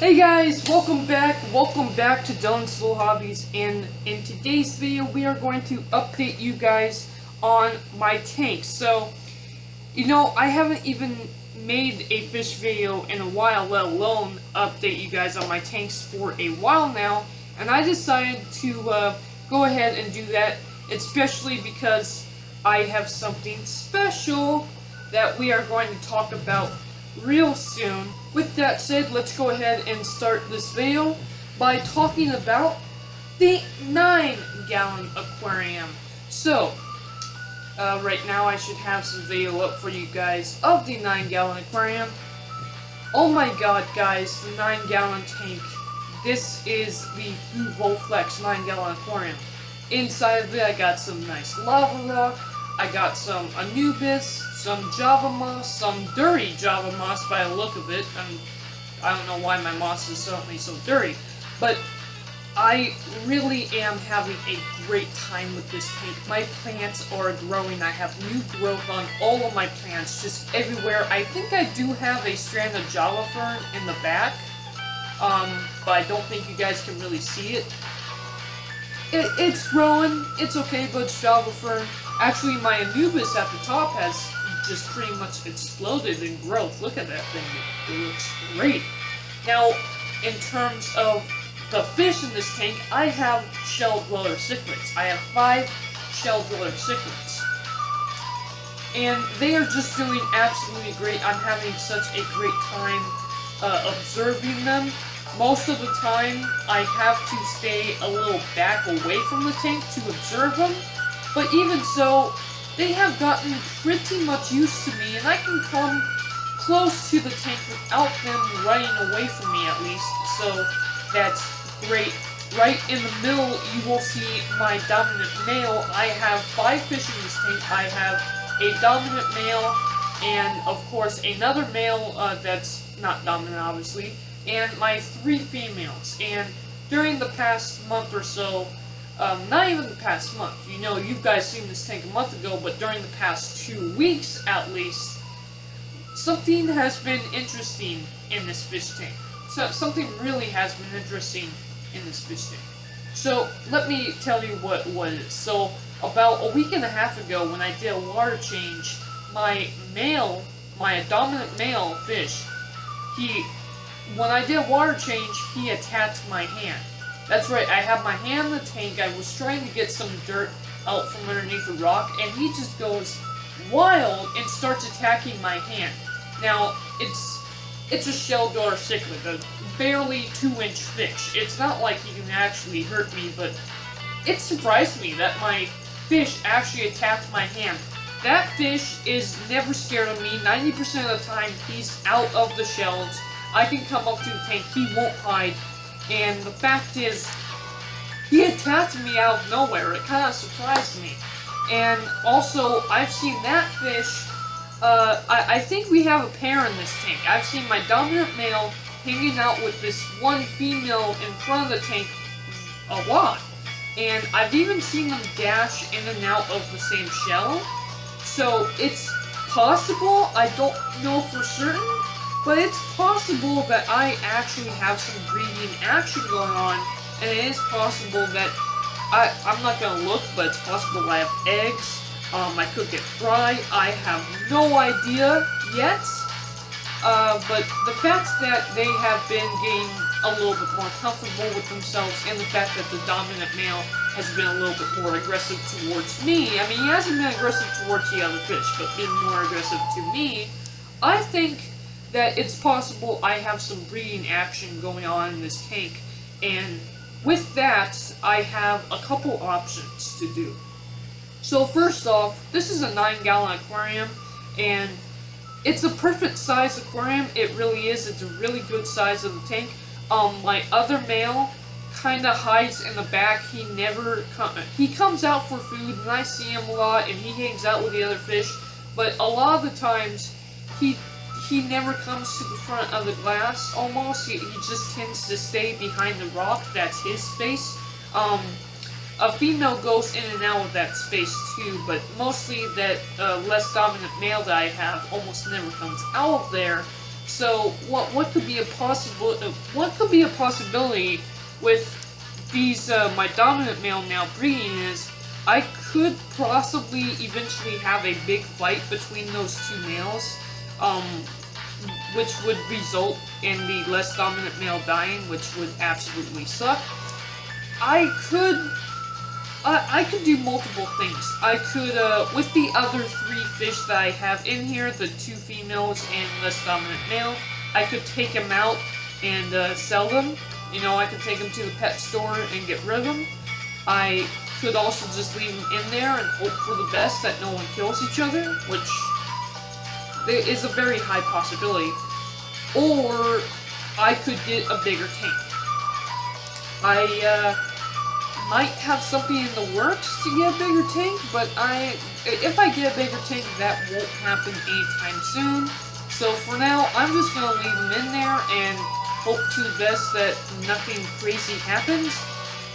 Hey guys, welcome back to Dylan's Little Hobbies, and in today's video we are going to update you guys on my tanks. So, I haven't even made a fish video in a while, let alone update you guys on my tanks for a while now, and I decided to go ahead and do that, especially because I have something special that we are going to talk about real soon. With that said, let's go ahead and start this video by talking about the 9-gallon aquarium. So, right now I should have some video up for you guys of the 9-gallon aquarium. Oh my god, guys, the 9-gallon tank. This is the Blue Flex 9-gallon aquarium. Inside of it, I got some nice lava rock. I got some Anubis, some Java moss, some dirty Java moss by the look of it. I don't know why my moss is suddenly so dirty, but I really am having a great time with this tank. My plants are growing. I have new growth on all of my plants, just everywhere. I think I do have a strand of Java fern in the back, but I don't think you guys can really see it. It's growing. It's okay, but it's Java fern. Actually, my Anubis at the top has just pretty much exploded in growth. Look at that thing. It looks great. Now, in terms of the fish in this tank, I have shell dweller cichlids. I have 5 shell dweller cichlids. And they are just doing absolutely great. I'm having such a great time observing them. Most of the time, I have to stay a little back away from the tank to observe them. But even so, they have gotten pretty much used to me, and I can come close to the tank without them running away from me, at least. So that's great. Right in the middle, you will see my dominant male. I have 5 fish in this tank. I have a dominant male, and of course another male that's not dominant, obviously, and my 3 females. And during the past month or so, not even the past month, you guys seen this tank a month ago, but during the past 2 weeks at least, something has been interesting in this fish tank. So something really has been interesting in this fish tank. So let me tell you what it is. So about a week and a half ago, when I did a water change, my dominant male fish, when I did a water change, he attacked my hand. That's right, I have my hand in the tank. I was trying to get some dirt out from underneath the rock, and he just goes wild and starts attacking my hand. Now, it's a shell dweller cichlid, a barely 2-inch fish. It's not like he can actually hurt me, but it surprised me that my fish actually attacked my hand. That fish is never scared of me. 90% of the time, he's out of the shells. I can come up to the tank, he won't hide. And the fact is, he attacked me out of nowhere. It kind of surprised me. And also, I've seen that fish, I think we have a pair in this tank. I've seen my dominant male hanging out with this one female in front of the tank a lot. And I've even seen them dash in and out of the same shell. So, it's possible, I don't know for certain, but it's possible that I actually have some breeding action going on, and it is possible that, I'm not going to look, but it's possible I have eggs, I could get fry, I have no idea yet, but the fact that they have been getting a little bit more comfortable with themselves, and the fact that the dominant male has been a little bit more aggressive towards me, I mean, he hasn't been aggressive towards the other fish, but been more aggressive to me, I think that it's possible I have some breeding action going on in this tank, and with that, I have a couple options to do. So first off, this is a 9-gallon aquarium, and it's a perfect size aquarium. It really is. It's a really good size of the tank. My other male kind of hides in the back. He comes out for food, and I see him a lot, and he hangs out with the other fish, but a lot of the times, he never comes to the front of the glass, almost. He just tends to stay behind the rock. That's his space. A female goes in and out of that space too, but mostly that less dominant male that I have almost never comes out of there. So what could be a possibility with these my dominant male now breeding is I could possibly eventually have a big fight between those two males, which would result in the less dominant male dying, which would absolutely suck. I could do multiple things. I could, with the other 3 fish that I have in here, the 2 females and less dominant male, I could take them out and sell them. You know, I could take them to the pet store and get rid of them. I could also just leave them in there and hope for the best that no one kills each other, which is a very high possibility. Or I could get a bigger tank. I might have something in the works to get a bigger tank, but if I get a bigger tank, that won't happen anytime soon. So for now, I'm just gonna leave them in there and hope to the best that nothing crazy happens.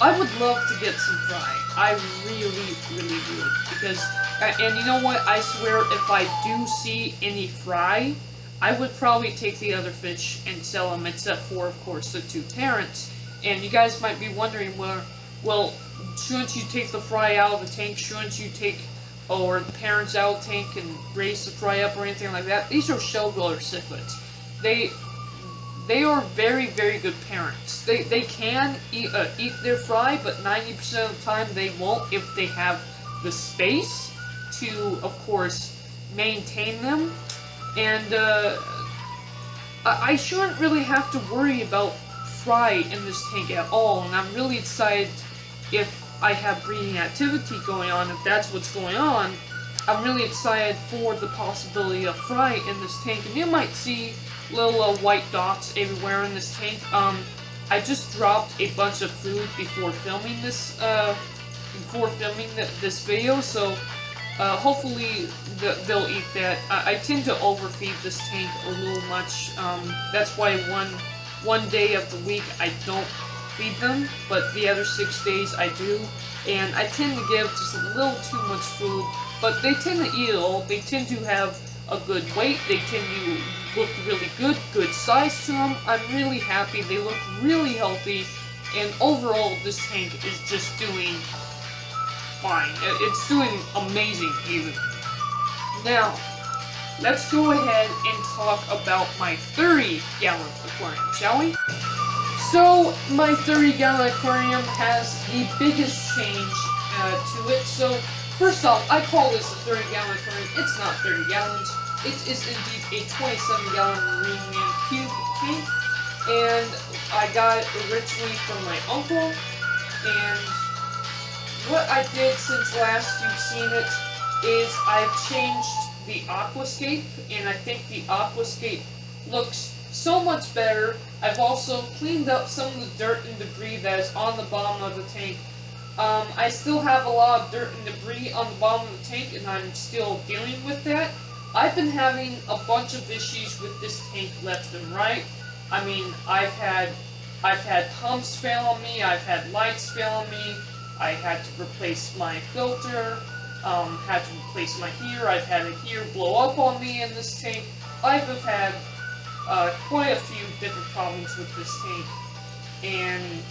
I would love to get some fry. I really, really would. Because, and you know what? I swear, if I do see any fry, I would probably take the other fish and sell them, except for, of course, the 2 parents. And you guys might be wondering, well, shouldn't you take the fry out of the tank? Shouldn't you take, or the parents out of the tank and raise the fry up or anything like that? These are shell-dweller cichlids. They are very, very good parents. They can eat their fry, but 90% of the time they won't if they have the space to, of course, maintain them. And I shouldn't really have to worry about fry in this tank at all. And I'm really excited if I have breeding activity going on, if that's what's going on. I'm really excited for the possibility of fry in this tank. And you might see little white dots everywhere in this tank. I just dropped a bunch of food before filming this this video, so hopefully they'll eat that. I tend to overfeed this tank a little much. That's why one day of the week I don't feed them, but the other 6 days I do. And I tend to give just a little too much food, but they tend to eat it all. They tend to have a good weight. They tend to look really good size to them. I'm really happy. They look really healthy, and overall this tank is just doing fine. It's doing amazing even. Now, let's go ahead and talk about my 30-gallon aquarium, shall we? So, my 30-gallon aquarium has the biggest change to it. So, first off, I call this a 30-gallon aquarium. It's not 30 gallons. It is indeed a 27-gallon Marine Man Cube tank, and I got it originally from my uncle. And what I did since last you've seen it is I've changed the aquascape, and I think the aquascape looks so much better. I've also cleaned up some of the dirt and debris that is on the bottom of the tank. I still have a lot of dirt and debris on the bottom of the tank, and I'm still dealing with that. I've been having a bunch of issues with this tank left and right. I mean, I've had pumps fail on me, I've had lights fail on me, I had to replace my filter, had to replace my heater, I've had a heater blow up on me in this tank. I've had quite a few different problems with this tank, and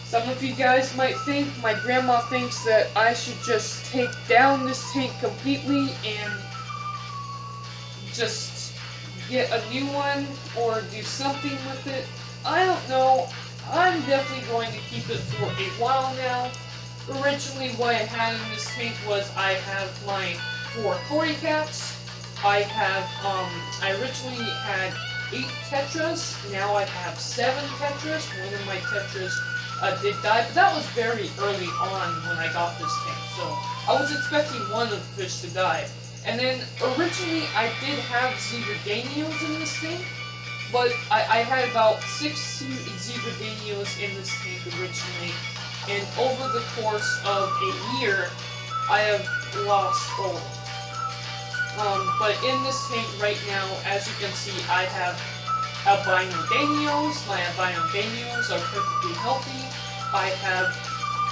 some of you guys might think, my grandma thinks that I should just take down this tank completely and just get a new one or do something with it. I don't know. I'm definitely going to keep it for a while now. Originally what I had in this tank was I have my 4 koi cats. I originally had 8 tetras. Now I have 7 tetras. One of my tetras did die, but that was very early on when I got this tank, so I was expecting one of the fish to die. And then originally I did have zebradanios in this tank, but I had about 6 zebradanios in this tank originally, and over the course of a year I have lost all. But in this tank right now, as you can see, I have albino danios. My albino danios are perfectly healthy. I have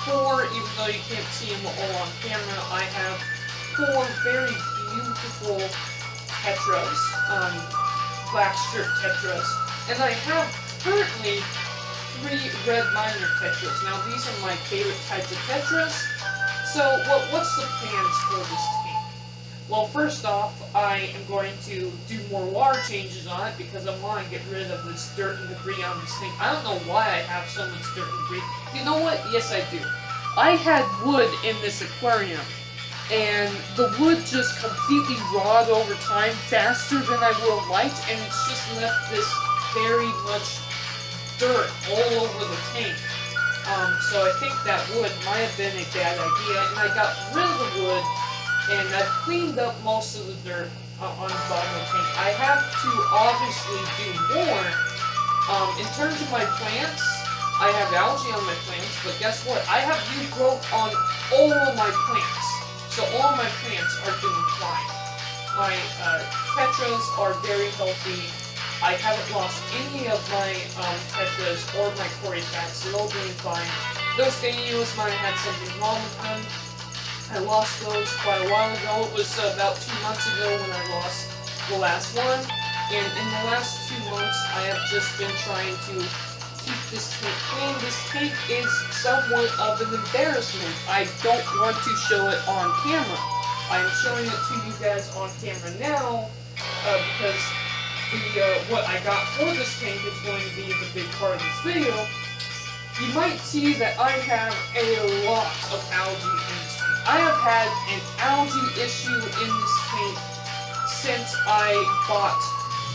4, even though you can't see them all on camera, I have 4 very beautiful tetras, black strip tetras, and I have currently 3 red minor tetras. Now these are my favorite types of tetras. So what's the plans for this tank? Well, first off, I am going to do more water changes on it because I want to get rid of this dirt and debris on this thing. I don't know why I have so much dirt and debris. You know what? Yes, I do. I had wood in this aquarium, and the wood just completely rotted over time faster than I would have liked, and it's just left this very much dirt all over the tank. So I think that wood might have been a bad idea, and I got rid of the wood, and I've cleaned up most of the dirt on the bottom of the tank. I have to obviously do more. In terms of my plants, I have algae on my plants, but guess what? I have new growth on all of my plants. So all of my plants are doing fine. My tetras are very healthy. I haven't lost any of my tetras or my coryphax. They're all doing fine. Those danios might have had something wrong with them. I lost those quite a while ago. It was about 2 months ago when I lost the last one. And in the last 2 months, I have just been trying to keep this tank clean. This tank is somewhat of an embarrassment. I don't want to show it on camera. I am showing it to you guys on camera now because what I got for this tank is going to be the big part of this video. You might see that I have a lot of algae in this tank. I have had an algae issue in this tank since I bought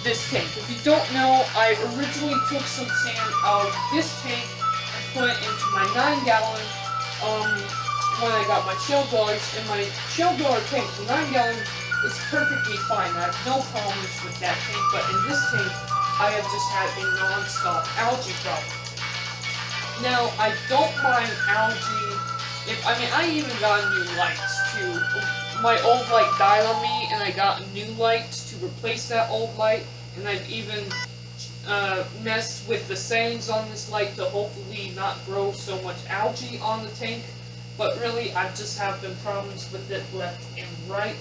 this tank. If you don't know, I originally took some sand out of this tank and put it into my 9-gallon when I got my shell dogs. And my shell dog tank, the 9-gallon, is perfectly fine. I have no problems with that tank, but in this tank, I have just had a non-stop algae problem. Now, I don't mind algae. I even got new lights too. My old light died on me, and I got new lights to replace that old light. And I've even messed with the settings on this light to hopefully not grow so much algae on the tank. But really, I just have been problems with it left and right.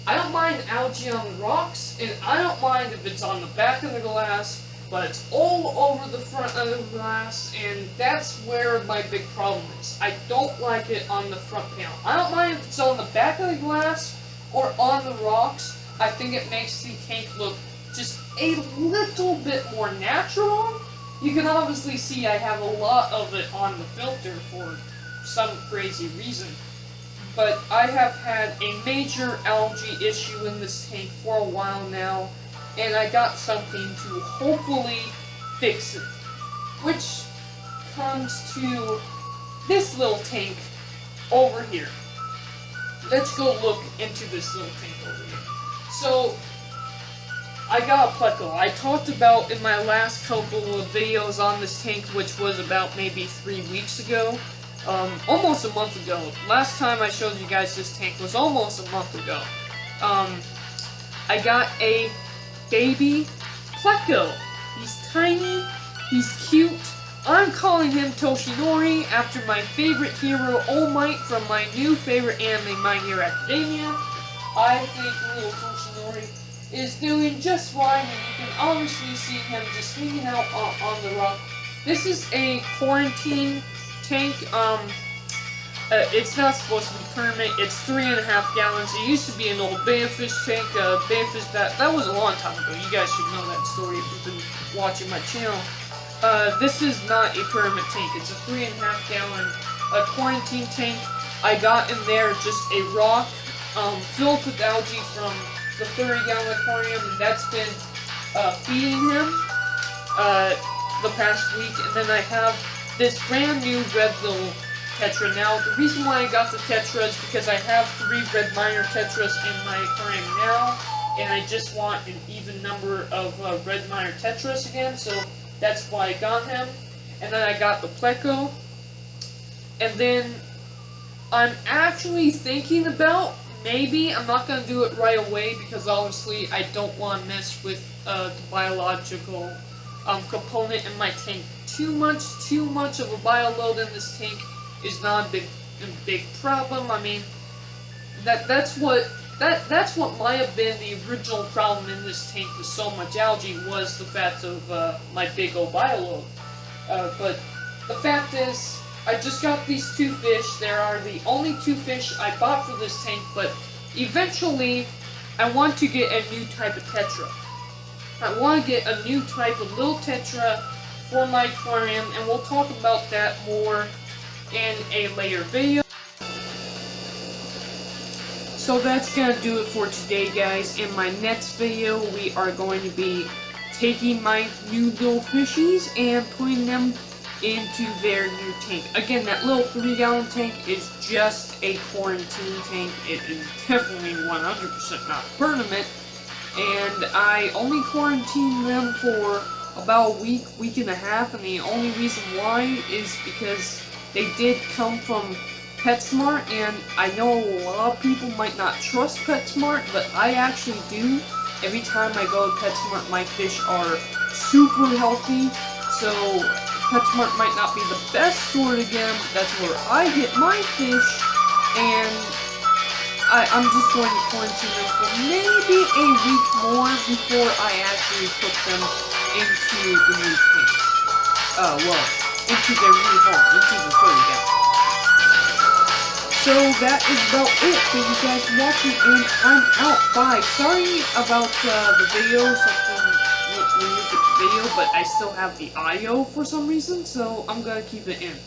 I don't mind algae on the rocks, and I don't mind if it's on the back of the glass, but it's all over the front of the glass, and that's where my big problem is. I don't like it on the front panel. I don't mind if it's on the back of the glass or on the rocks. I think it makes the tank look just a little bit more natural. You can obviously see I have a lot of it on the filter for some crazy reason. But I have had a major algae issue in this tank for a while now, and I got something to hopefully fix it. Which comes to this little tank over here. Let's go look into this little tank over here. So, I got a pleco. I talked about in my last couple of videos on this tank, which was about maybe 3 weeks ago. Almost a month ago. Last time I showed you guys this tank was almost a month ago. I got a baby pleco. He's tiny, he's cute. I'm calling him Toshinori after my favorite hero, All Might, from my new favorite anime, My Hero Academia. I think little Toshinori is doing just fine, and you can obviously see him just hanging out on the rock. This is a quarantine tank. It's not supposed to be permanent. It's 3.5 gallons. It used to be an old Banfish tank. Banfish, that was a long time ago. You guys should know that story if you've been watching my channel. This is not a permanent tank. It's a 3.5 gallon quarantine tank. I got in there just a rock filled with algae from the 30-gallon aquarium, and that's been feeding him the past week. And then I have this brand new red little tetra. Now, the reason why I got the tetra is because I have 3 red minor tetras in my aquarium now, and I just want an even number of red minor tetras again, so that's why I got him. And then I got the pleco, and then I'm actually thinking about, maybe, I'm not going to do it right away because obviously I don't want to mess with the biological component in my tank too much. Too much of a bio load in this tank is not a big problem. I mean, that's what that's what might have been the original problem in this tank with so much algae, was the fact of my big old bioload. But the fact is, I just got these two fish. There are the only two fish I bought for this tank, but eventually I want to get a new type of tetra. I want to get a new type of little tetra for my aquarium, and we'll talk about that more in a later video. So that's gonna do it for today, guys. In my next video, we are going to be taking my new little fishies and putting them into their new tank. Again, that little 3-gallon tank is just a quarantine tank. It is definitely 100% not a tournament. And I only quarantined them for about a week and a half, and the only reason why is because they did come from PetSmart, and I know a lot of people might not trust PetSmart, but I actually do. Every time I go to PetSmart, my fish are super healthy, so PetSmart might not be the best store to get them, but that's where I get my fish, and I'm just going to quarantine them for maybe a week more before I actually put them into the new tank. Into their new home, into the 30-gallon. So that is about it. Thank you guys for watching, and I'm out. Bye. Sorry about the video, something weird with the video, but I still have the audio for some reason, so I'm gonna keep it in.